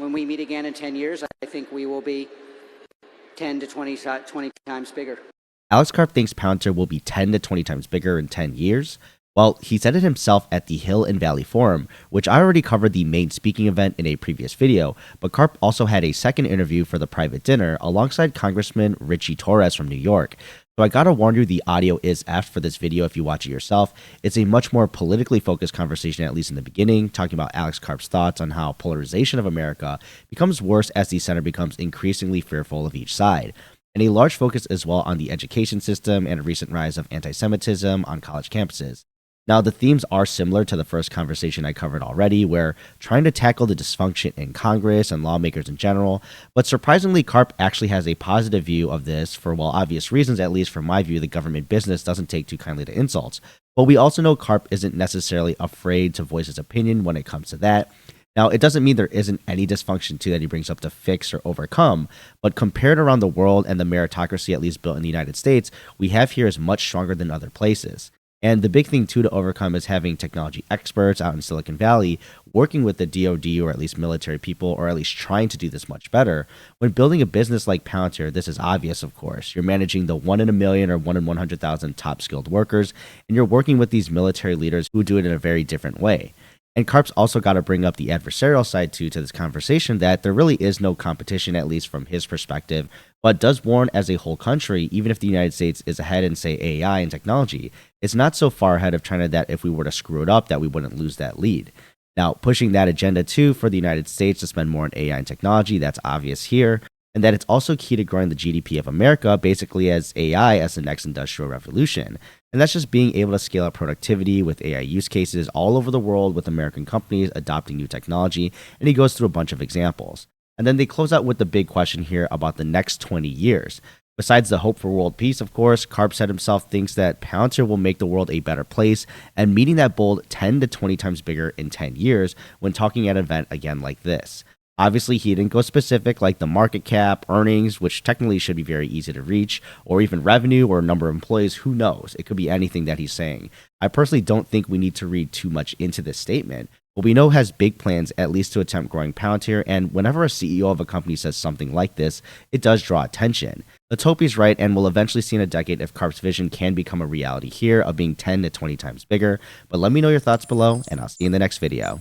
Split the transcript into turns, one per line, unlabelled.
when we meet again in 10 years, I think we will be 10 to 20 times bigger.
Alex Karp thinks Palantir will be 10 to 20 times bigger in 10 years. Well, he said it himself at the Hill and Valley Forum, which I already covered the main speaking event in a previous video, but Karp also had a second interview for the private dinner alongside Congressman Richie Torres from New York. So I gotta warn you, the audio is effed for this video if you watch it yourself. It's a much more politically focused conversation, at least in the beginning, talking about Alex Karp's thoughts on how polarization of America becomes worse as the center becomes increasingly fearful of each side. And a large focus as well on the education system and a recent rise of anti-Semitism on college campuses. Now, the themes are similar to the first conversation I covered already, where trying to tackle the dysfunction in Congress and lawmakers in general, but surprisingly, Karp actually has a positive view of this for, well, obvious reasons. At least from my view, the government business doesn't take too kindly to insults. But we also know Karp isn't necessarily afraid to voice his opinion when it comes to that. Now, it doesn't mean there isn't any dysfunction too that he brings up to fix or overcome, but compared around the world and the meritocracy at least built in the United States, we have here is much stronger than other places. And the big thing, too, to overcome is having technology experts out in Silicon Valley working with the DoD or at least military people, or at least trying to do this much better. When building a business like Palantir, this is obvious, of course. You're managing the 1 in a million or 1 in 100,000 top skilled workers, and you're working with these military leaders who do it in a very different way. And Karp's also got to bring up the adversarial side too to this conversation, that there really is no competition, at least from his perspective, but does warn as a whole country, even if the United States is ahead in, say, AI and technology, it's not so far ahead of China that if we were to screw it up, that we wouldn't lose that lead. Now, pushing that agenda too for the United States to spend more on AI and technology, that's obvious here, and that it's also key to growing the GDP of America, basically as AI as the next industrial revolution. And that's just being able to scale up productivity with AI use cases all over the world with American companies adopting new technology, and he goes through a bunch of examples. And then they close out with the big question here about the next 20 years. Besides the hope for world peace, of course, Karp said himself thinks that Palantir will make the world a better place, and meeting that bold 10 to 20 times bigger in 10 years when talking at an event again like this. Obviously, he didn't go specific like the market cap, earnings, which technically should be very easy to reach, or even revenue or number of employees. Who knows? It could be anything that he's saying. I personally don't think we need to read too much into this statement, but we know has big plans at least to attempt growing Palantir, and whenever a CEO of a company says something like this, it does draw attention. Let's hope he's right, and we'll eventually see in a decade if Karp's vision can become a reality here of being 10 to 20 times bigger. But let me know your thoughts below, and I'll see you in the next video.